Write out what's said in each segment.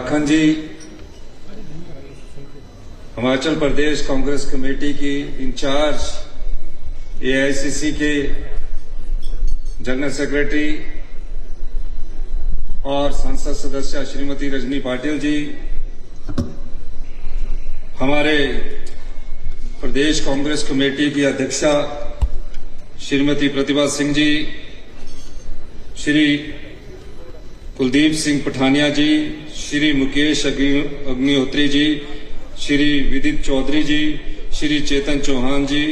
लाखन जी Himachal Pradesh Congress committee की in charge, AICC के general secretary और संसद सदस्य श्रीमती रजनी पाटिल जी, हमारे प्रदेश कांग्रेस कमेटी की अध्यक्षा श्रीमती प्रतिभा सिंह जी, श्री कुलदीप सिंह पठानिया जी, श्री मुकेश अग्निहोत्री जी, श्री विदित चौधरी जी, श्री चेतन चौहान जी,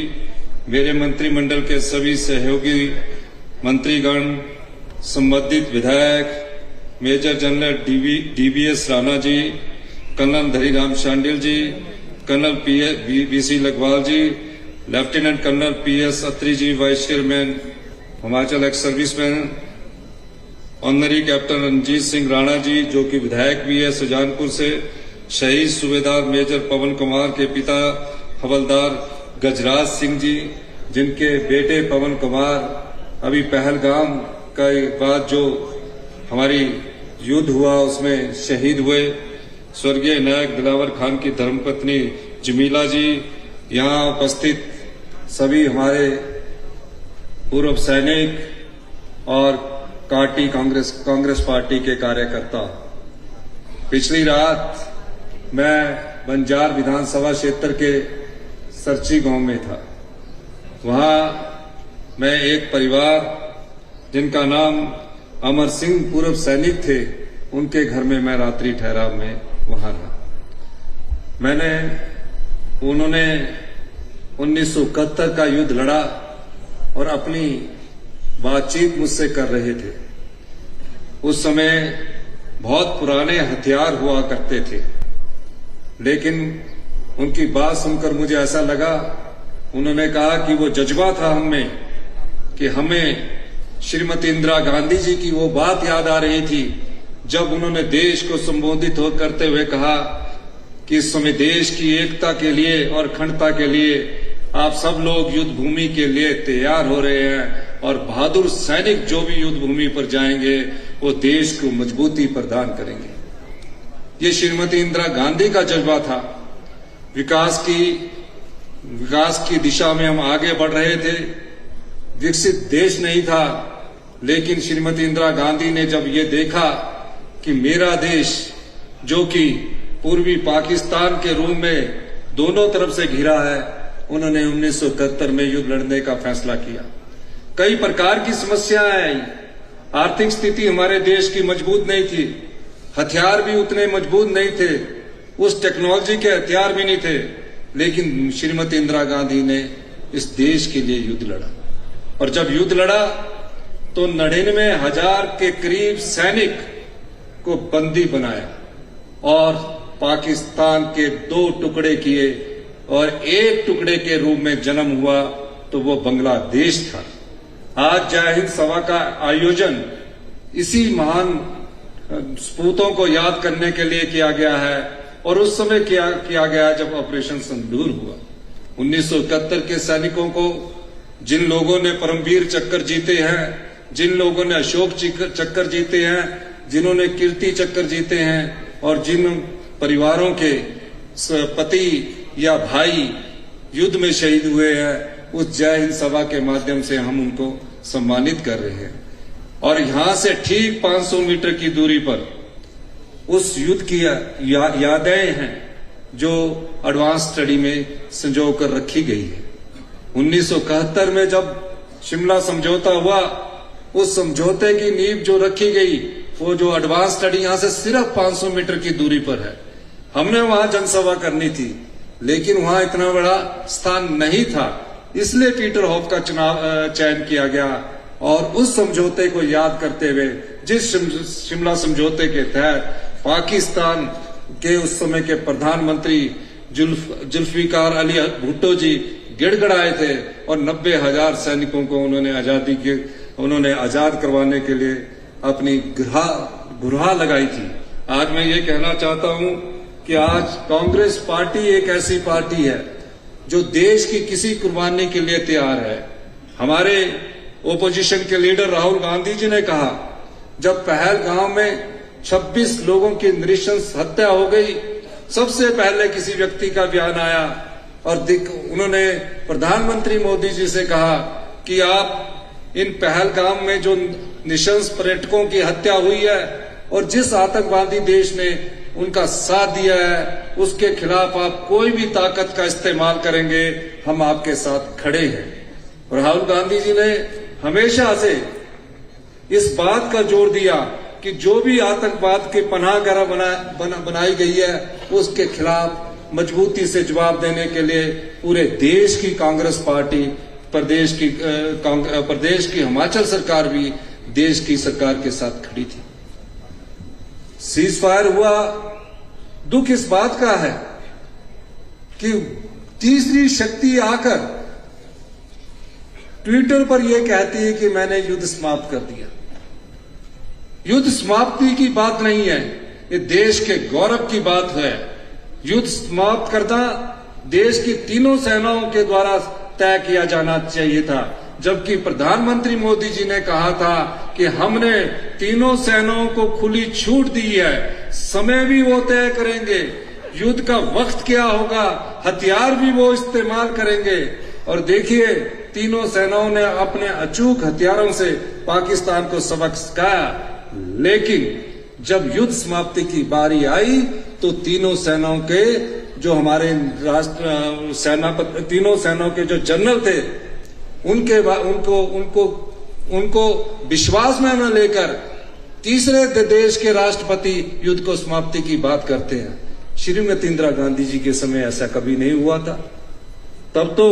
मेरे मंत्रिमंडल के सभी सहयोगी मंत्रीगण, संबंधित विधायक, major general DBS Rana ji, colonel Dhaniram Shandil ji, colonel BC Lakhwal ji, lieutenant colonel PS Attri ji, vice chairman Himachal ex serviceman, honorary captain Ranjit Singh Rana ji जो कि विधायक भी है सुजानपुर से, शहीद सूबेदार मेजर पवन कुमार के पिता हवलदार गजराज सिंह जी, जिनके बेटे पवन कुमार अभी पहलगाम का बाद जो हमारी युद्ध हुआ उसमें शहीद हुए, स्वर्गीय नायक दिलावर खान की धर्मपत्नी जमीला जी, यहाँ उपस्थित सभी हमारे पूर्व सैनिक और कांग्रेस पार्टी के कार्यकर्ता। पिछली रात मैं बंजार विधानसभा क्षेत्र के सरची गांव में था। वहां मैं एक परिवार जिनका नाम अमर सिंह पूर्व सैनिक थे, उनके घर में मैं रात्रि ठहराव में वहां रहा। उन्होंने 1971 का युद्ध लड़ा और अपनी बातचीत मुझसे कर रहे थे। उस समय बहुत पुराने हथियार हुआ करते थे, लेकिन उनकी बात सुनकर मुझे ऐसा लगा, उन्होंने कहा कि वो जज्बा था हमें कि हमें श्रीमती इंदिरा गांधी जी की वो बात याद आ रही थी जब उन्होंने देश को संबोधित करते हुए कहा कि इस समय देश की एकता के लिए और अखंडता के लिए आप सब लोग युद्ध भूमि के लिए तैयार हो रहे हैं और बहादुर सैनिक जो भी युद्ध भूमि पर जाएंगे वो देश को मजबूती प्रदान करेंगे। ये श्रीमती इंदिरा गांधी का जज्बा था। विकास की दिशा में हम आगे बढ़ रहे थे। विकसित देश नहीं था, लेकिन श्रीमती इंदिरा गांधी ने जब ये देखा कि मेरा देश जो कि पूर्वी पाकिस्तान के रूप में दोनों तरफ से घिरा है, उन्होंने 1971 में युद्ध लड़ने का फैसला किया। कई प्रकार की समस्याएं आई। आर्थिक स्थिति हमारे देश की मजबूत नहीं थी, हथियार भी उतने मजबूत नहीं थे, उस टेक्नोलॉजी के हथियार भी नहीं थे, लेकिन श्रीमती इंदिरा गांधी ने इस देश के लिए युद्ध लड़ा। और जब युद्ध लड़ा तो 99,000 के करीब सैनिक को बंदी बनाया और पाकिस्तान के 2 टुकड़े किए और एक टुकड़े के रूप में जन्म हुआ तो वो बांग्लादेश था। आज जय हिंद सभा का आयोजन इसी महान सपूतों को याद करने के लिए किया गया है और उस समय किया गया जब ऑपरेशन सिंदूर हुआ। 1971 के सैनिकों को, जिन लोगों ने परमवीर चक्कर जीते हैं, जिन लोगों ने अशोक चक्कर जीते हैं, जिन्होंने कीर्ति चक्कर जीते हैं और जिन परिवारों के पति या भाई युद्ध में शहीद हुए हैं, उस जय हिंद सभा के माध्यम से हम उनको सम्मानित कर रहे हैं। और यहां से ठीक 500 मीटर की दूरी पर उस युद्ध की यादें हैं जो एडवांस स्टडी में संजो कर रखी गई है। 1971 में जब शिमला समझौता हुआ, उस समझौते की नींव जो रखी गई, वो जो एडवांस स्टडी यहां से सिर्फ 500 मीटर की दूरी पर है। हमने वहां जनसभा करनी थी, लेकिन वहां इतना बड़ा स्थान नहीं था, इसलिए पीटर हॉफ का चयन किया गया। और उस समझौते को याद करते हुए, जिस शिमला समझौते के तहत पाकिस्तान के उस समय के प्रधानमंत्री जुल्फिकार अली भुट्टो जी गिड़गिड़ाए थे और 90,000 सैनिकों को उन्होंने आजाद करवाने के लिए अपनी गुरहा लगाई थी। आज मैं ये कहना चाहता हूं कि आज कांग्रेस पार्टी एक ऐसी पार्टी है जो देश की किसी कुर्बानी के लिए तैयार है। हमारे ओपोजिशन के लीडर राहुल गांधी जी ने कहा, जब पहलगाम में 26 लोगों की नृशंस हत्या हो गई। सबसे पहले किसी व्यक्ति का बयान आया और उन्होंने प्रधानमंत्री मोदी जी से कहा कि आप इन पहलगाम में जो नृशंस पर्यटकों की हत्या हुई है और जिस आतंकवादी देश ने उनका साथ दिया है उसके खिलाफ आप कोई भी ताकत का इस्तेमाल करेंगे, हम आपके साथ खड़े हैं। और राहुल गांधी जी ने हमेशा से इस बात का जोर दिया कि जो भी आतंकवाद के पनाहगाह बनाई गई है उसके खिलाफ मजबूती से जवाब देने के लिए पूरे देश की कांग्रेस पार्टी, प्रदेश की हिमाचल सरकार भी देश की सरकार के साथ खड़ी थी। सीज फायर हुआ। दुख इस बात का है कि तीसरी शक्ति आकर ट्विटर पर यह कहती है कि मैंने युद्ध समाप्त कर दिया। युद्ध समाप्ति की बात नहीं है, ये देश के गौरव की बात है। युद्ध समाप्त करना देश की तीनों सेनाओं के द्वारा तय किया जाना चाहिए था, जबकि प्रधानमंत्री मोदी जी ने कहा था कि हमने तीनों सेनाओं को खुली छूट दी है, समय भी वो तय करेंगे, युद्ध का वक्त क्या होगा, हथियार भी वो इस्तेमाल करेंगे। और देखिए तीनों सेनाओं ने अपने अचूक हथियारों से पाकिस्तान को सबक सिखाया, लेकिन जब युद्ध समाप्ति की बारी आई तो तीनों सेनाओं के जो हमारे तीनों सेनाओं के जो जनरल थे उनको विश्वास में न लेकर तीसरे देश के राष्ट्रपति युद्ध को समाप्ति की बात करते हैं। श्रीमती इंदिरा गांधी जी के समय ऐसा कभी नहीं हुआ था। तब तो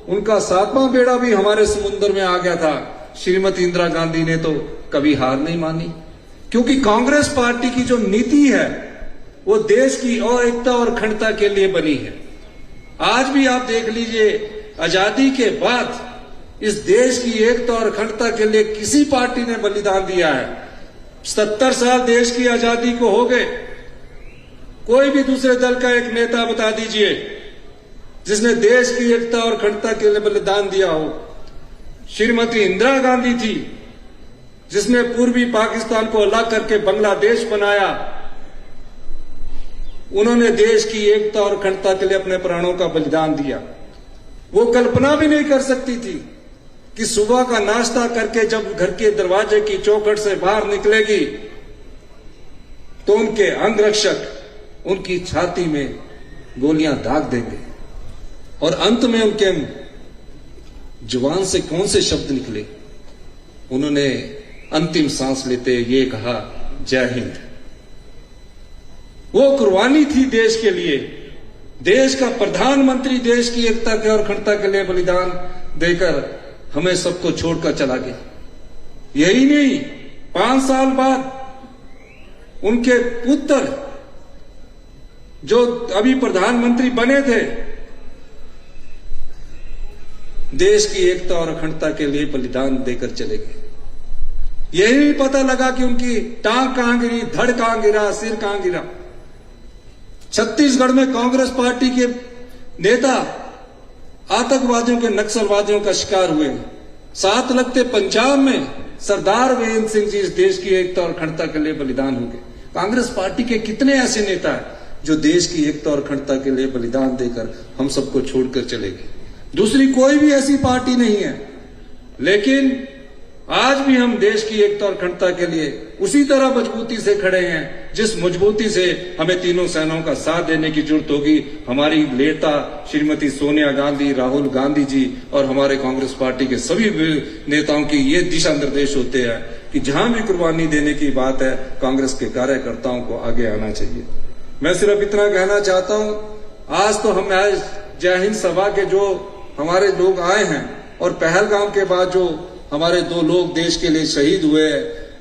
उनका 7वां बेड़ा भी हमारे समुद्र में आ गया था। श्रीमती इंदिरा गांधी ने तो कभी हार नहीं मानी, क्योंकि कांग्रेस पार्टी की जो नीति है वो देश की एकता और अखंडता के लिए बनी है। आज भी आप देख लीजिए, आजादी के बाद इस देश की एकता और अखंडता के लिए किसी पार्टी ने बलिदान दिया है? 70 साल देश की आजादी को हो गए, कोई भी दूसरे दल का एक नेता बता दीजिए जिसने देश की एकता और अखंडता के लिए बलिदान दिया हो। श्रीमती इंदिरा गांधी थी जिसने पूर्वी पाकिस्तान को अलग करके बांग्लादेश बनाया। उन्होंने देश की एकता और अखंडता के लिए अपने प्राणों का बलिदान दिया। वो कल्पना भी नहीं कर सकती थी कि सुबह का नाश्ता करके जब घर के दरवाजे की चौखट से बाहर निकलेगी तो उनके अंगरक्षक उनकी छाती में गोलियां दाग देंगे और अंत में उनके जुबान से कौन से शब्द निकले? उन्होंने अंतिम सांस लेते ये कहा, जय हिंद। वो कुर्बानी थी देश के लिए। देश का प्रधानमंत्री देश की एकता के और अखंडता के लिए बलिदान देकर हमें सबको छोड़कर चला गया। यही नहीं, 5 साल बाद उनके पुत्र जो अभी प्रधानमंत्री बने थे देश की एकता और अखंडता के लिए बलिदान देकर चले गए। यही नहीं पता लगा कि उनकी टांग कहां गिरी, धड़ कहां गिरा, सिर कहां गिरा। छत्तीसगढ़ में कांग्रेस पार्टी के नेता आतंकवादियों के, नक्सलवादियों का शिकार हुए। साथ लगते पंजाब में सरदार वीरेंद्र सिंह जी इस देश की एकता और अखंडता के लिए बलिदान हो गए। कांग्रेस पार्टी के कितने ऐसे नेता हैं जो देश की एकता और अखंडता के लिए बलिदान देकर हम सबको छोड़कर चले गए? दूसरी कोई भी ऐसी पार्टी नहीं है। लेकिन आज भी हम देश की एकता और अखंडता के लिए उसी तरह मजबूती से खड़े हैं जिस मजबूती से हमें तीनों सेनाओं का साथ देने की जरूरत होगी। हमारी नेता श्रीमती सोनिया गांधी, राहुल गांधी जी और हमारे कांग्रेस पार्टी के सभी नेताओं की ये दिशा निर्देश होते हैं कि जहां भी कुर्बानी देने की बात है कांग्रेस के कार्यकर्ताओं को आगे आना चाहिए। मैं सिर्फ इतना कहना चाहता हूं, आज तो हम जय हिंद सभा के जो हमारे लोग आए हैं और पहलगाम के बाद जो हमारे 2 लोग देश के लिए शहीद हुए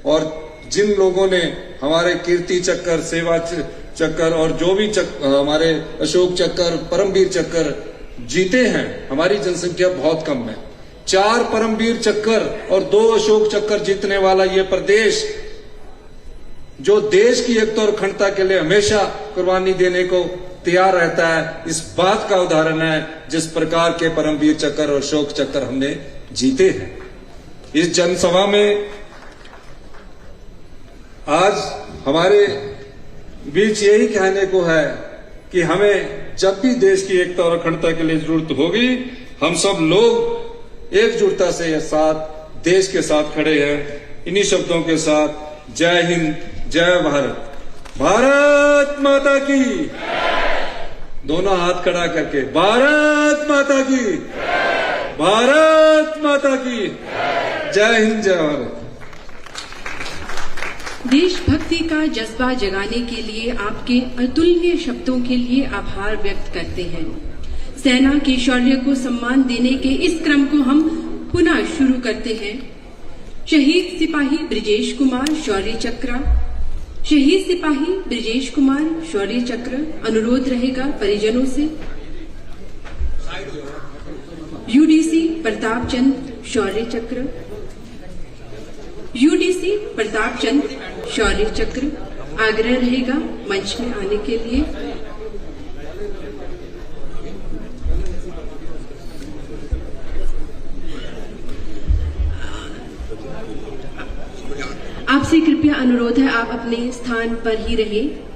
और जिन लोगों ने हमारे कीर्ति चक्र, सेवा चक्र और जो भी हमारे अशोक चक्र, परमवीर चक्र जीते हैं, हमारी जनसंख्या बहुत कम है। 4 परमवीर चक्र और 2 अशोक चक्र जीतने वाला ये प्रदेश जो देश की एकता और अखंडता के लिए हमेशा कुर्बानी देने को तैयार रहता है, इस बात का उदाहरण है जिस प्रकार के परमवीर चक्र और अशोक चक्र हमने जीते हैं। इस जनसभा में आज हमारे बीच यही कहने को है कि हमें जब भी देश की एकता और अखंडता के लिए जरूरत होगी, हम सब लोग एकजुटता से साथ देश के साथ खड़े हैं। इन्हीं शब्दों के साथ जय हिंद, जय भारत, भारत माता की, दोनों हाथ खड़ा करके भारत माता की, भारत माता की, जय हिंद, जय भारत। देशभक्ति का जज्बा जगाने के लिए आपके अतुलनीय शब्दों के लिए आभार व्यक्त करते हैं। सेना के शौर्य को सम्मान देने के इस क्रम को हम पुनः शुरू करते हैं। शहीद सिपाही ब्रिजेश कुमार शौर्य चक्र, शहीद सिपाही ब्रिजेश कुमार शौर्य चक्र अनुरोध रहेगा परिजनों से। यूडीसी प्रताप चंद शौर्य चक्र, यूडीसी प्रताप चंद शौर्य चक्र आग्रह रहेगा मंच में आने के लिए। आपसे कृपया अनुरोध है आप अपने स्थान पर ही रहें।